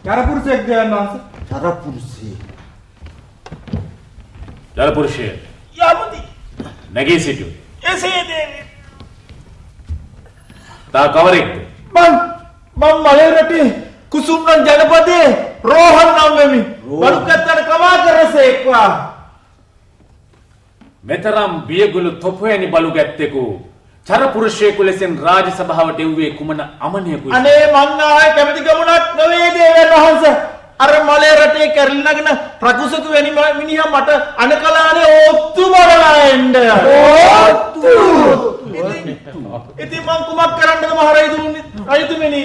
චරපුරුෂයෙක් දෙවන්න වහන්ස. චරපුරුෂේ. චරපුරුෂය. යමුති. නැගී සිටු. එසේ දේවි. තා කවරෙක්ද? මං මලේ රටේ කුසුම්රන් ජනපදයේ රෝහන් නම් වෙමි. බලුකත්තර කවා කරසේක්වා. මෙතරම් බියගුළු තොපුවැනි බලු ගැත්තෙකු චරපුරුෂයෙකු ලෙසින් රාජ සභාවට එව්වේ කුමන අමනියකුයි? අනේ මං ආයේ කැමති ගමනක් නෙවෙයි දේවයන් වහන්සේ. අර මලේ රටේ කැරලිනගෙන ප්‍රකුසතු වෙනි මිනිහා මට අනකලානේ ඔත්තු බරලා එන්න. ඔත්තු. ඉතින් මං කුමක් කරන්නද රජතුමනි?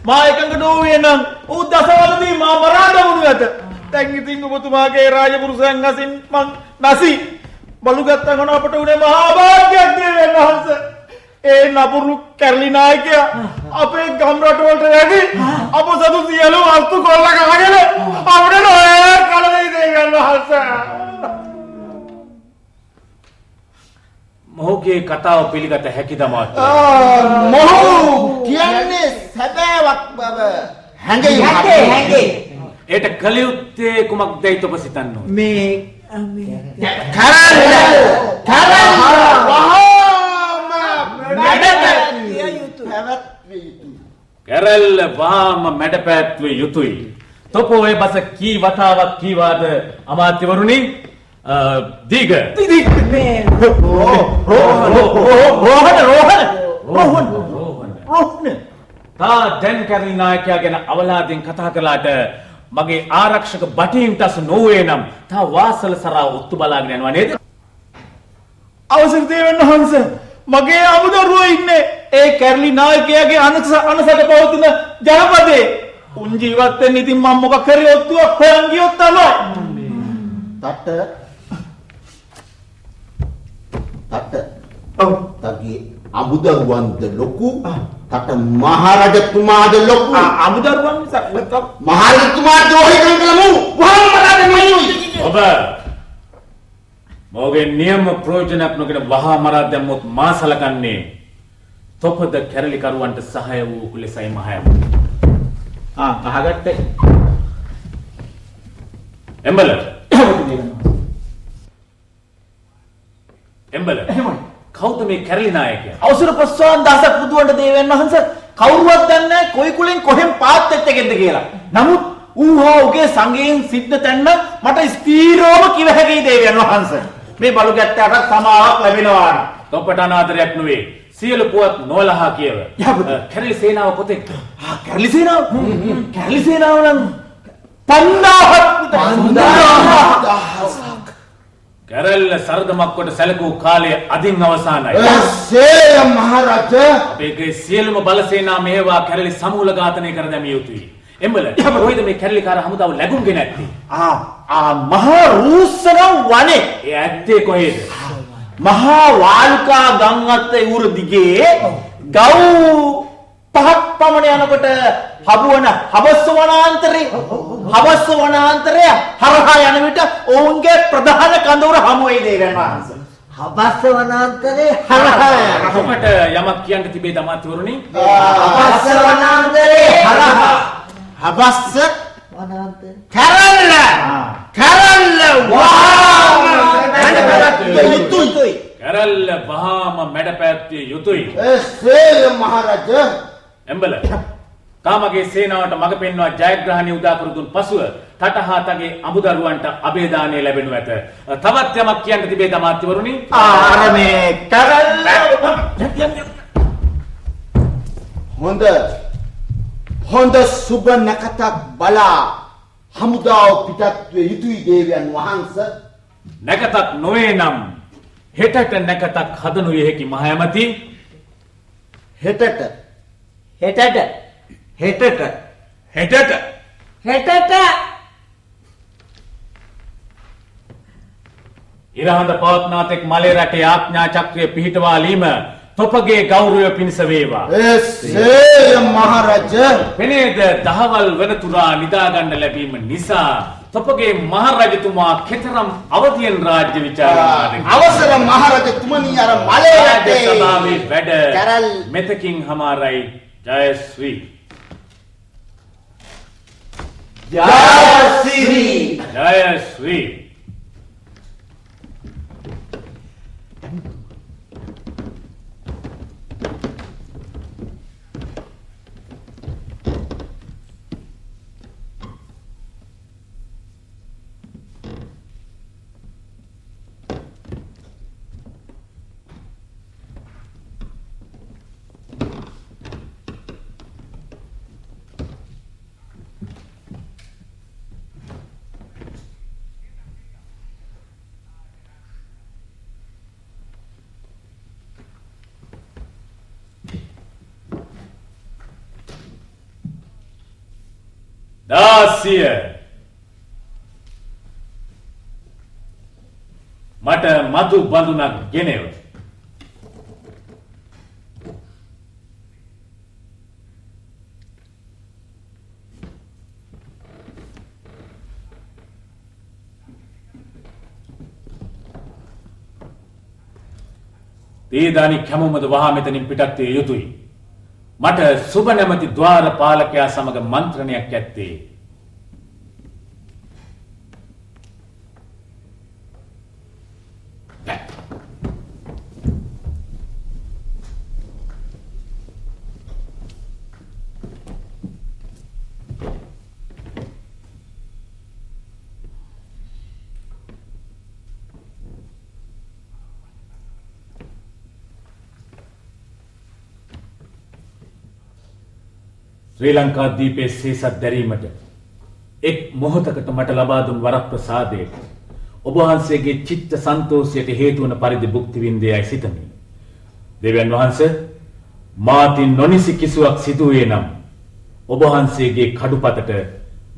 මා එකඟ නොවේ නම් ඌ දසවලදී මා මරා දමනු ඇත. දැන් ඉතින් ඔබතුමාගේ රාජපුරුෂයන් අසින් මං නැසි බලු ගත්තා ගන අපට උනේ මහා භාග්‍යයක් දේවයන් වහන්සේ. ඒ නපුරු කැරලි නායකයා අපේ ගම් රටවලට වැඩි අප සතු සියලු වස්තු කොල්ල ගහගෙන අපිට නොයේ කලදේ දේවයන් වහන්සේ. මොහුගේ කතාව පිළිගත හැකිද මාත්? මොහු කියන්නේ සැබෑවක් බව හැඟේ. ඒට කළ යුත්තේ කුමක්දයි ඔබ සිතන්නේ? මේ කැරල්ල වහාම මැඩ පැවැත්විය යුතුයි. තොප ඔය බස කී වතාවක් කීවාද අමාත්‍යවරුනි? දීග රෝහණ තා දැන් කැරලි නායකයා ගැන අවලාදෙන් කතා කළාට මගේ ආරක්ෂක බටීන්ටස් නොවේ නම් තා වාසල සරා ඔත්තු බලාගෙන යනවා නේද? අවසර දේවයන් වහන්සේ මගේ අමුදරුවෝ ඉන්නේ ඒ කැරලි නායකයාගේ අනසට පවතින ජනපදේ. උන් ජීවත් වෙන්න ඉතින් මම මොකක් කරේ ඔත්තුවක් හොයන් ගියොත් තමයි. ඔව්. තගේ අමුදරුවන්ද ලොකු කට මහරජතුමාද ලොකු. අමුදරුවන් නිසා මහරජතුමා දෝහිකම් කළමු වහම මරාගෙන මයියි. ඔබ මොගේ නියම ප්‍රයෝජනයක් නොගෙන වහා මරා දැම්මොත් මා සලකන්නේ තොපද කැරලිකරුවන්ට සහාය වූ කුලසයි මහයම. අහගත්තේ. එම්බල කවුද මේ කැරලි නායකයා? අවසර පස්වාන් දහසක් බුදුන්ට දේවයන් වහන්සේ කවුරුවත් දන්නේ නැහැ කොයි කුලෙන් කොහෙන් පාත් එක්කගෙනද කියලා. නමුත් ඌ හා උගේ සංගයෙන් සිද්ධ තැන්න මට ස්ථීරවම කිව හැකි දේවයන් වහන්සේ. මේ බලු ගැත්තට සමාවක් ලැබෙනවා. තොපට අනාදරයක් නෙවේ. සියලු පුවත් නොලහා කියව. කැරලි සේනාව කොතෙක්? කැරලි සේනාව? කැරලි සේනාව නම් 5000ක්. කැරල්ල සරදමක් කොට සැලකූ කාලය අදින් අවසానයි. එසේ මහරජ අපේ සියලුම බල සේනා මෙහෙවා කැරලි සමූල ඝාතනය කර දැමිය යුතුයි. එම්බල කොහෙද මේ කැරලිකාර හමුදාව ලැබුම්ගෙන ඇත්තේ? මහා රූස්සනම් වනේ. ඒ ඇත්තේ කොහෙද? මහා වාල්කා ගම් අත උර දිගේ ගව් පහක් පමණ යනකොට හබුවන හබස්ස වනාන්තරය හරහා යන විට ඔවුන්ගේ ප්‍රධාන කඳවුර හමු වෙයි දේවයන් වහන්සේ. හබස්ස වනාන්තරේ හරහා අපට යමක් කියන්න තිබේ දමාත්වරුනි. හබස්ස වනාන්තරේ හරහා හබස්ස වනාන්තරේ කැරල්ල වහාම කැරල්ල වහාම මැඩ පැවැත්විය යුතුයි. එසේ මහරජ. එම්බල කාමගේ සේනාවට මඟ පෙන්වා ජයග්‍රහණය උදා කර දුන් පසුව තටහාතගේ අමුදරුවන්ට අභේදානය ලැබෙනු ඇත. තවත් යමක් කියන්න තිබේ දමාත්‍යවරුනි. ආරමේ කැරල්ල හොඳ සුබ නැකතක් බලා හමුදාව පිටත් විය යුතුයි දේවයන් වහන්සේ. නැකතක් නොවේ නම් හෙටට නැකතක් හදනු යෙහි මහයමති. හෙටට ඉරහඳ පවත්නාතෙක් මලේ රටේ ආඥා චක්‍රය පිහිටවාලීම තොපගේ ගෞරවය පිණිස වේවා. එසේ මහරජ. පෙනේද දහවල් වනතුරා නිදාගන්න ලැබීම නිසා තොපගේ මහරජතුමා කෙතරම් අවදියෙන් රාජ්‍ය විචාරණය අවසර මහරජතුමනි අර මලේ රටේ සභාවේ වැඩ කැරල් මෙතකින් හමාරයි. ජය ශ්‍රී ජයශ්‍රී ජය ශ්‍රී. දාසිය මට මතු බඳුනක් ගෙනෙව. තේදානි කැමුමද වහා මෙතනින් පිටත් විය යුතුයි. මට සුබ නැමැති ద్వාර පාලකයා සමග මන්ත්‍රණයක් ඇත්තේ. ශ්‍රී ලංකා දීපේ සීසත් දැරීමට එක් මොහොතකට මට ලබා දුන් වරප්‍රසාදයට ඔබ වහන්සේගේ චිත්ත සන්තෝෂයට හේතු වන පරිදි භුක්ති විඳියයි සිතමි. දෙවියන් වහන්සේ මාතින් නොනිසි කිසිවක් සිදු වේ නම් ඔබ වහන්සේගේ කඩුපතට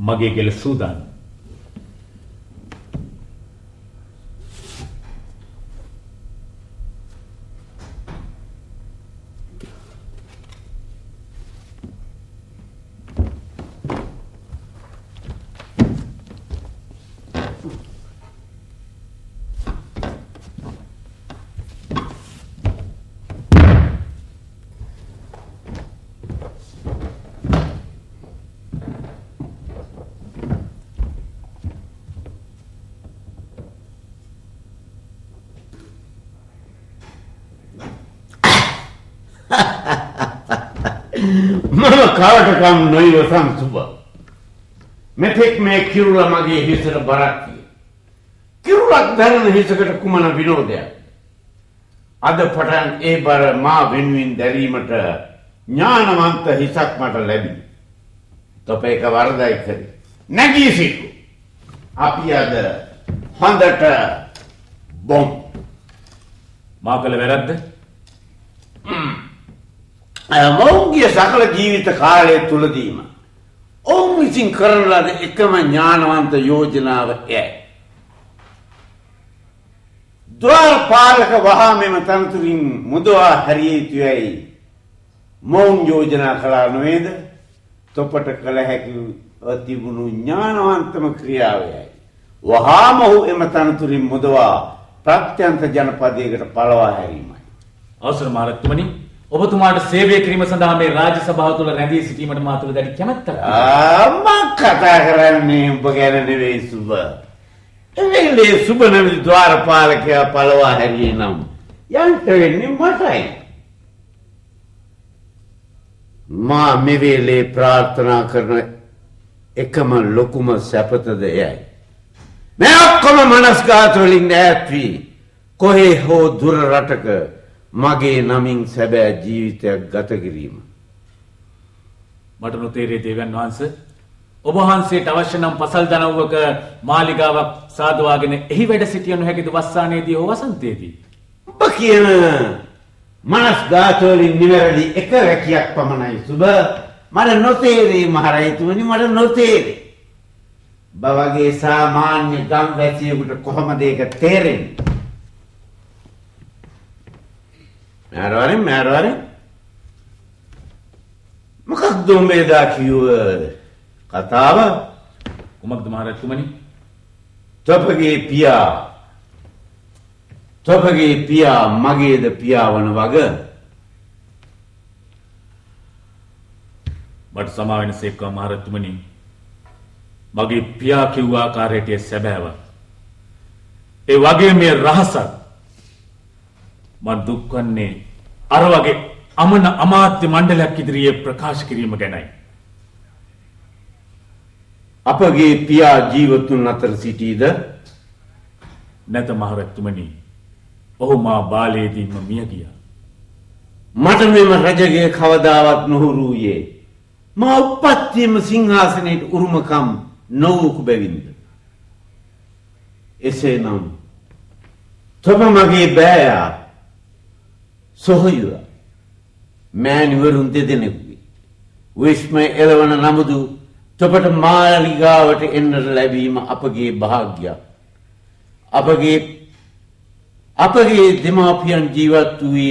මගේ ගෙල සූදානම්. මම කාටකම් නොයවසම් සුබ. මෙතෙක් මේ කිරුළ මගේ හිසට බරක් විය. කිරුළක් දරන හිසකට කුමන විනෝදයක්. අද පටන් ඒ බර මා වෙනුවෙන් දැරීමට ඥානවන්ත හිසක් මට ලැබිණි. තොප එක වරදයි කරි. නැගී සිටු. අපි අද හොඳට බොම්. මා කළ වැරද්ද? මොවුන්ගේ සකල ජීවිත කාලය තුළදීම ඔවුන් විසින් කරන ලද එකම ඥානවන්ත යෝජනාව එයයි. ද්වාරපාලක වහා මෙම තනතුරින් මුදවා හැරිය යුතුයයි මොවුන් යෝජනා කළා නොවේද? තොපට කළ හැකි තිබුණු ඥානවන්තම ක්‍රියාවයයි. වහාම ඔහු එම තනතුරින් මුදවා ප්‍රත්‍යන්ත ජනපදයකට පළවා හැරීමයි. අවසර මහරජතුමනි, ඔබතුමාට සේවය කිරීම සඳහා මේ රාජ්‍ය සභාව තුළ රැඳී සිටීමට මා තුළ දැඩි කැමැත්තක් මම කතා කරන්නේ ඔබ ගැන නෙවෙයි සුබ. එවෙලේ සුබ නැමැති ద్వාරපාලකයා පළවා හැරියේ නම් යන්ට වෙන්නේ මටයි. මා මේ වෙලේ ප්‍රාර්ථනා කරන එකම ලොකුම සැපතද එයයි. මේ ඔක්කොම මනස්ගත වලින් ඈත් වී කොහේ හෝ දුර රටක මගේ නමින් සැබෑ ජීවිතයක් ගත කිරීම. මට නොතේරේ දේවයන් වහන්සේ, ඔබ වහන්සේට අවශ්‍ය නම් පසල් දනව්වක මාලිගාවක් සාදවාගෙන එහි වැඩ සිටිය නොහැකිද වස්සානයේදී හෝ වසන්තයේදී? ඔබ කියන මනස්ගත වලින් නිවැරදි එක වැකියක් පමණයි සුබ. මට නොතේරේ මහරජතුමනි, මට නොතේරේ. බවගේ සාමාන්‍ය ගම් වැසියෙකුට කොහොමද ඒක තේරෙන්නේ? මෑරවරේ මොකක්ද උඹේ දා කිව්ව කතාව? කුමක්ද මහරජතුමනි? තොපගේ පියා මගේද පියා වන වග. මට සමා වෙන සේක්වා මහරජතුමනි. මගේ පියා කිව්ව ආකාරයට සැබෑවක්. ඒ වගේ මේ රහසක් මම දුක් වන්නේ අර වගේ අමන අමාත්‍ය මණ්ඩලයක් ඉදිරියේ ප්‍රකාශ කිරීම ගැනයි. අපගේ පියා ජීවතුන් අතර සිටීද? නැත මහරජතුමනි. ඔහු මා බාලයේදීම මිය ගියා. මට මෙම රජගේ කවදාවත් නොහුරුයේ මා උපත්තියම සිංහාසනයට උරුමකම් නොවූ බැවින්ද. එසේනම් තොප මගේ බෑයා සොහොයුර මෑණිවරුන් දෙදෙනෙකුගේ විශ්මය එළවන නමුදු තොපට මාලිගාවට එන්නට ලැබීම අපගේ භාග්‍යයක්. අපගේ දෙමාපියන් ජීවත් වූයේ